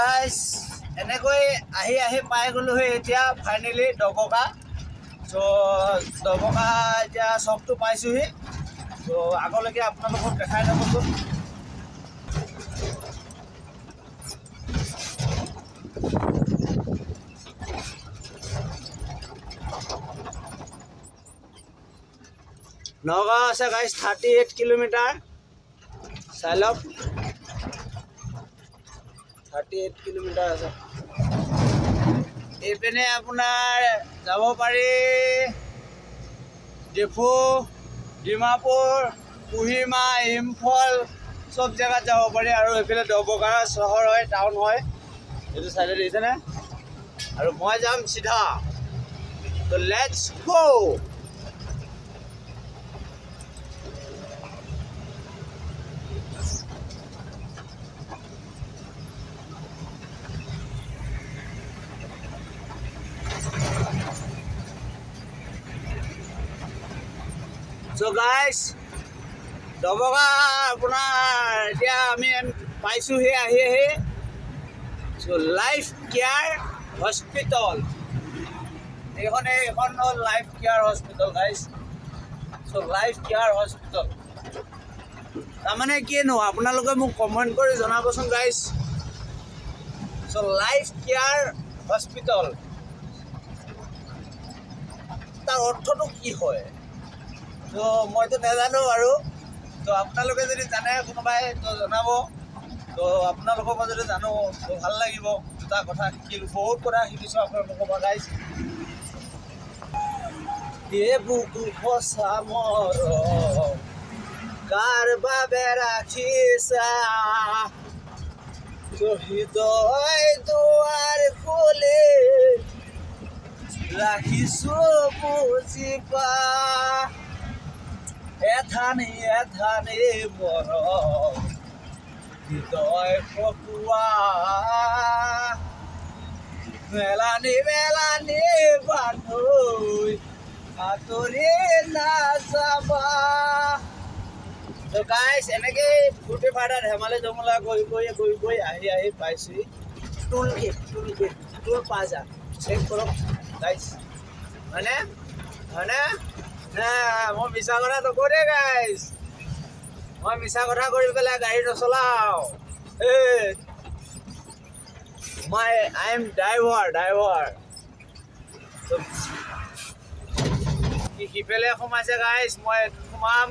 Guys এনেকৈ আহি পাই গ'লো এতিয়া ফাইনেলি ডবকা সো ডবকা এতিয়া চকটো পাইছোহি সো আগলৈকে আপোনালোকক দেখাই নাপালোঁ নগাঁও আছে গাইস 38 কিলোমিটাৰ চাই লওক 38 কিলোমিটাৰ আছে এইপিনে আপোনাৰ যাব পাৰি ডিফু ডিমাপুৰ কুহিমা ইম্ফল সব জেগাত যাব পাৰি আৰু এইফালে ডবকা চহৰ হয় টাউন হয় এইটো চাইডে দেখিছেনে আৰু মই যাম চিধা তো লেটছ গো So guys, ডবকা আপোনাৰ এতিয়া আমি পাইছোঁহি আহি so লাইফ কেয়াৰ হস্পিটেল এইখন হ'ল life care hospital guys so life care hospital তাৰমানে কিনো আপোনালোকে মোক কমেণ্ট কৰি জনাবচোন guys so life care hospital তাৰ অৰ্থটো কি হয় তো মইতো নাজানো আৰু তো আপোনালোকে যদি জানে কোনোবাই তো জনাব তো আপোনালোকৰ পৰা যদি জানো তো ভাল লাগিব দুটা কথা শিকিলোঁ বহুত কথা শিকিছোঁ আপোনালোকৰ পৰা গাইজ এই বুকু সঁচা মৰম কাৰ বাবে ৰাখিছা হৃদয় দুৱাৰ খুলি ৰাখিছোঁ বুজিবা এথানি মৰম হৃদয় ফকুৱা মেলানি বান্ধৈ আঁতৰি নাযাবা তো গাইজ এনেকৈ ফূৰ্তি ফাৰ্তা ধেমালি জমলা গৈ আহি পাইছোঁ টুল প্লাজা চেক কৰক গাইজ হয়নে মই মিছা কথা নকওঁ দেই গাইজ মই মিছা কথা কৰি পেলাই গাড়ী নচলাওঁ আই এম ড্ৰাইভাৰ সিফালে সোমাইছে গাইজ মই সোমাম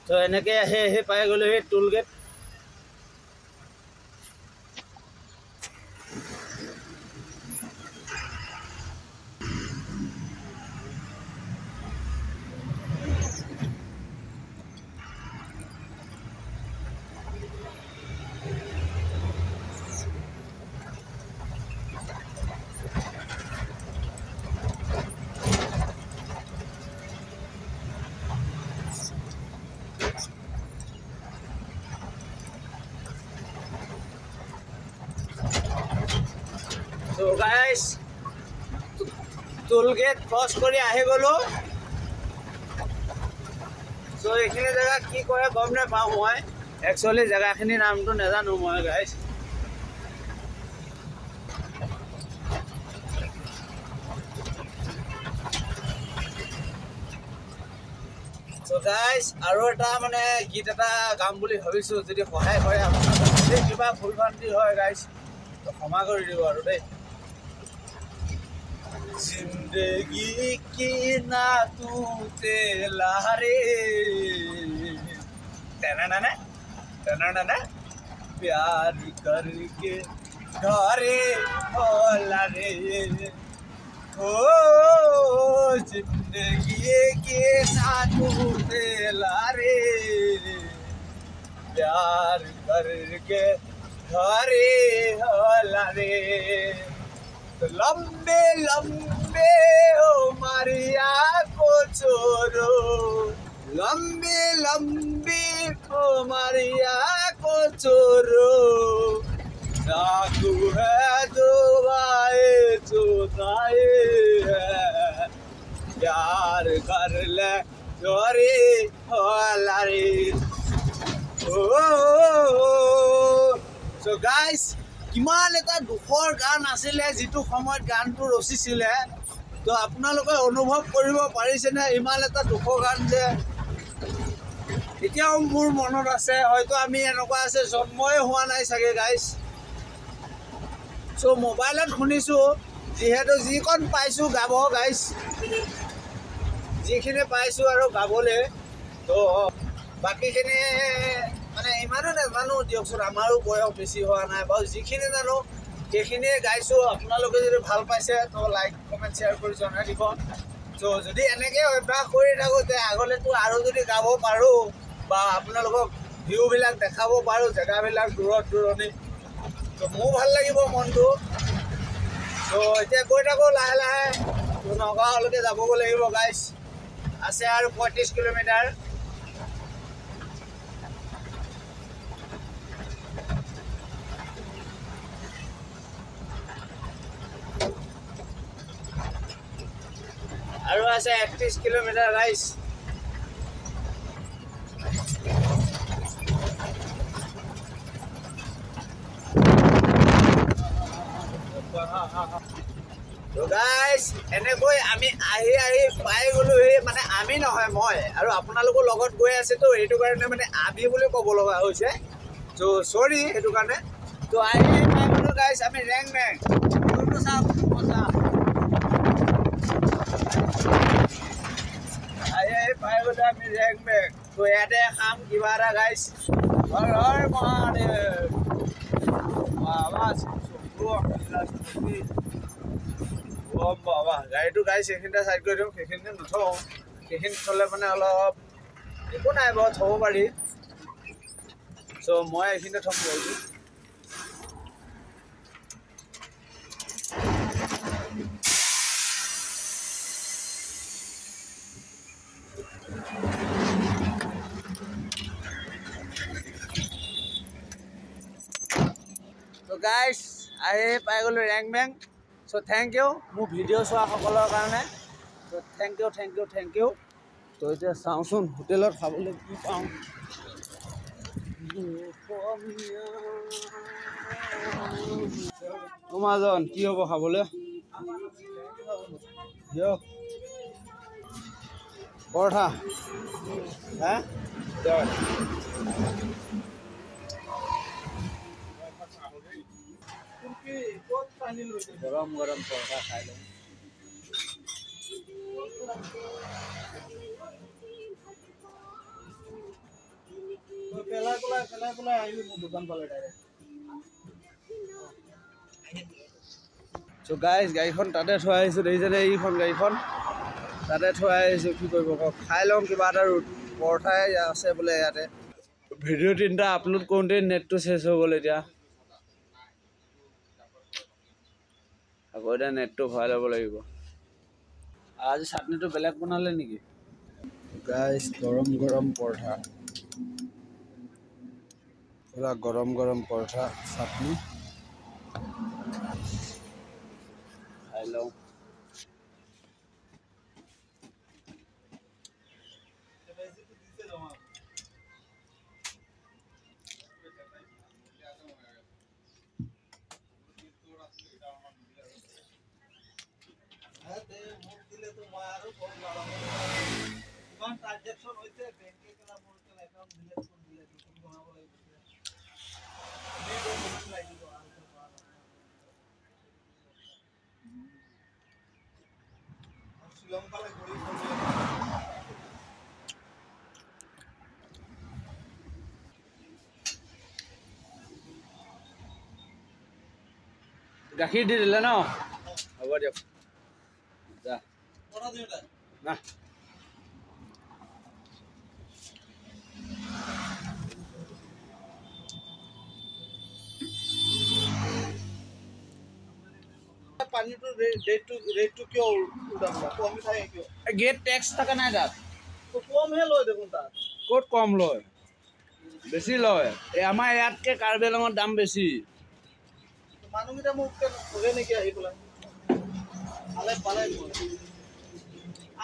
তো এনেকৈ আহি পাই গ'লো সেই টোল gate So guys, toll gate cross কৰি আহি গ'লো so এইখিনি জেগা কি কৰে গম নাপাওঁ মই একচুৱেলি জেগাখিনিৰ নামটো নাজানো মই গাইজ so guys আৰু এটা মানে গীত এটা গাম বুলি ভাবিছোঁ যদি সহায় কৰে আপোনালোকে কিবা ভুল ভ্ৰান্তি হয় গাইজ তো ক্ষমা কৰি দিব আৰু দেই जिंदगी की ना तू तेलारे प्यार करके घरे होला रे हो जिंदगी की ना तू तेलारे प्यार करके घरे होला रे लंबे हो मारिया को छोड़ो लंबे हो मारिया को छोड़ो नाकू है दुआए जो दाए है प्यार कर ले Hare Hare. So guys, কিমান এটা দুখৰ গান আছিলে যিটো সময়ত গানটো ৰচিছিলে তো আপোনালোকে অনুভৱ কৰিব পাৰিছেনে ইমান এটা দুখৰ গান যে এতিয়াও মোৰ মনত আছে হয়তো আমি এনেকুৱা আছে জন্মই হোৱা নাই চাগে গাইজ চ' মোবাইলত শুনিছোঁ যিহেতু যিকণ পাইছোঁ গাব গাইজ যিখিনি পাইছোঁ আৰু গাবলৈ তো বাকীখিনি মানে ইমানো নাজানো দিয়কচোন আমাৰো বয়স বেছি হোৱা নাই বাৰু যিখিনি জানো সেইখিনিয়ে গাইছোঁ আপোনালোকে যদি ভাল পাইছে তো লাইক কমেণ্ট শ্বেয়াৰ কৰি জনাই দিব চ' যদি এনেকৈ অভ্যাস কৰি থাকোঁতে আগলৈতো আৰু যদি গাব পাৰোঁ বা আপোনালোকক ভিউবিলাক দেখাব পাৰোঁ জেগাবিলাক দূৰত দূৰণি তো মোৰ ভাল লাগিব মনটো ত' এতিয়া গৈ থাকোঁ লাহে লাহে নগাঁৱলৈকে যাবগৈ লাগিব গাইজ আছে আৰু 35 কিলোমিটাৰ আৰু আছে 31 কিলোমিটাৰ গাইজ তো গাইজ এনেকৈ আমি আহি পাই গ'লোহি মানে আমি নহয় মই আৰু আপোনালোকৰ লগত গৈ আছে তো সেইটো কাৰণে মানে আমি বুলি ক'ব লগা হৈছে তো চৰি সেইটো কাৰণে তো আহি পাই গ'লোঁ গাইজ আমি ৰেং বেং আহি পাই গ'লোঁ আমি ৰেং বেং তো ইয়াতে খাম কিবা এটা গাইজ হৰ হৰ মহাদেৱ বাবা গাড়ীটো গাইছ সেইখিনিতে চাইড কৰি দিওঁ সেইখিনিতে নথওঁ সেইখিনি থ'লে মানে অলপ একো নাই বাৰু থ'ব পাৰি চ' মই এইখিনিতে থ'ম গাড়ীটো তো গাইছ আহি পাই গ'লোঁ ৰেং বেং চ' থেংক ইউ মোৰ ভিডিঅ' চোৱা সকলৰ কাৰণে ত' থেংক ইউ তো এতিয়া চাওঁচোন হোটেলত খাবলৈ কি পাওঁ তোমাজন কি হ'ব খাবলৈ দিয়ক পৰঠা হা গৰম গৰম পৰঠা খাই লওঁ পেলাই আহিলোঁ মোৰ দোকান পালে ডাইৰেক্ট চ' গাইজ গাড়ীখন তাতে থৈ আহিছোঁ দেখিছেনে এইখন গাড়ীখন তাতে থৈ আহিছোঁ কি কৰিব কওক খাই লওঁ কিবা এটা পৰঠাই আছে বোলে ইয়াতে ভিডিঅ' 3টা আপলোড কৰোঁতে নেটটো চেছ হৈ গ'ল এতিয়া আকৌ এতিয়া নেটটো ভৰাই ল'ব লাগিব আজি চাটনিটো বেলেগ বনালে নেকি গাইজ গৰম গৰম পৰঠা পুৰা গৰম গৰম পৰঠা চাটনি খাই লওঁ ট্ৰানজেকশ্যন হৈছে বেংকে কেলা মোৰ একাউণ্ট ডিলিট কৰি দিলে নতুন বনাব লাগিব শ্ৰীলংকালৈ ঘূৰি গাখীৰ দি দিলে ন হ'ব দিয়ক যা না পানীটো ৰেটটো কিয় কম থাকে কিয় গেট টেক্স থাকে নাই তাত কমহে লয় দেখোন তাত ক'ত কম লয় বেছি লয় এই আমাৰ ইয়াতকৈ কাৰ্বি আংলঙৰ দাম বেছি মানুহকেইটা মোক কৰে নেকি আহি পেলাই পালে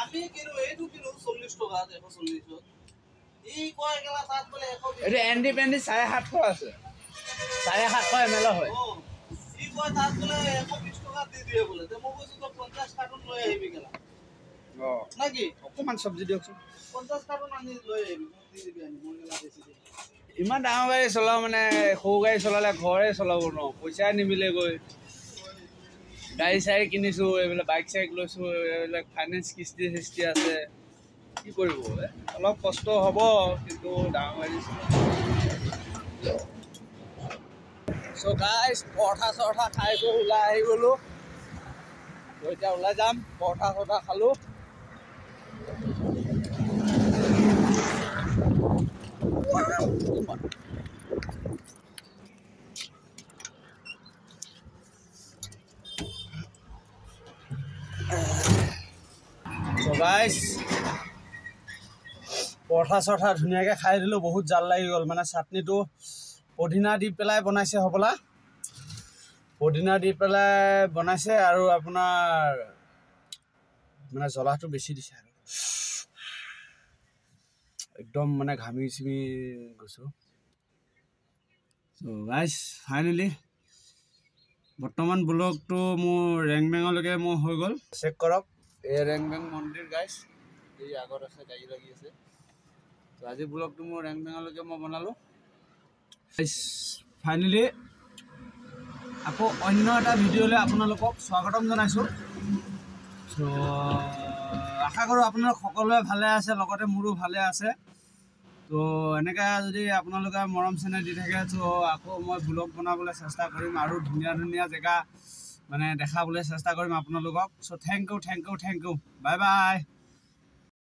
আমি কিনো এইটো কিনো 40 টকা 140 ই কয় গেলা তাত বলে 120 এটা ইন্ডিপেন্ডেন্ট 750 আছে 750 ml হয় ই কয় তাত বলে 120 টকা দি দিয়ে বলে তে মই কৈছো তো 50 কাৰ্টন লৈ আহিবি গেলা নাকি অকমান সবজি দিয়কচোন 50 কাৰ্টন আনি লৈ আহিবি দি দিবি আনি মই গেলা বেছি দে ইমান ডাঙৰ গাড়ী চলাও মানে সৰু গাড়ী চলালে ঘৰে চলাব ন পইচা নিমিলে গৈ গাড়ী চাড়ী কিনিছো এইবিলাক বাইক চাইক লৈছো এইবিলাক ফাইনেন্স কিস্তি চিস্তি আছে কি কৰিব অলপ কষ্ট হ'ব কিন্তু ডাঙৰ গাড়ী চ' গাইজ পৰঠা চৰঠা খাইছো ওলাই আহি গ'লো এতিয়া ওলাই যাম পৰঠা চৰঠা খালোঁ গাইজ পৰঠা চৰঠা ধুনীয়াকৈ খাই দিলোঁ বহুত জাল লাগি গ'ল মানে চাটনিটো পদিনা দি পেলাই বনাইছে হ'বলা পদিনা দি পেলাই বনাইছে আৰু আপোনাৰ মানে জ্বলাটো বেছি দিছে আৰু একদম মানে ঘামি চিমি গৈছোঁ চ' গাইজ ফাইনেলি বৰ্তমান ব্লগটো মোৰ ৰেংবেঙলৈকে মোৰ হৈ গ'ল চেক কৰক এই ৰেংবেং মন্দিৰ গাইজ এই আগত আছে গাড়ী লাগি আছে তো আজি ব্লগটো মোৰ ৰেংবেঙলৈকে মই বনালোঁ ফাইনেলি আকৌ অন্য এটা ভিডিঅ'লৈ আপোনালোকক স্বাগতম জনাইছোঁ চ' আশা কৰোঁ আপোনালোক সকলোৱে ভালে আছে লগতে মোৰো ভালে আছে তো এনেকৈ যদি আপোনালোকে মৰম চেনেহ দি থাকে ত' আকৌ মই ব্লগ বনাবলৈ চেষ্টা কৰিম আৰু ধুনীয়া ধুনীয়া জেগা মানে দেখাবলৈ চেষ্টা কৰিম আপোনালোকক চ' থেংক ইউ বাই বাই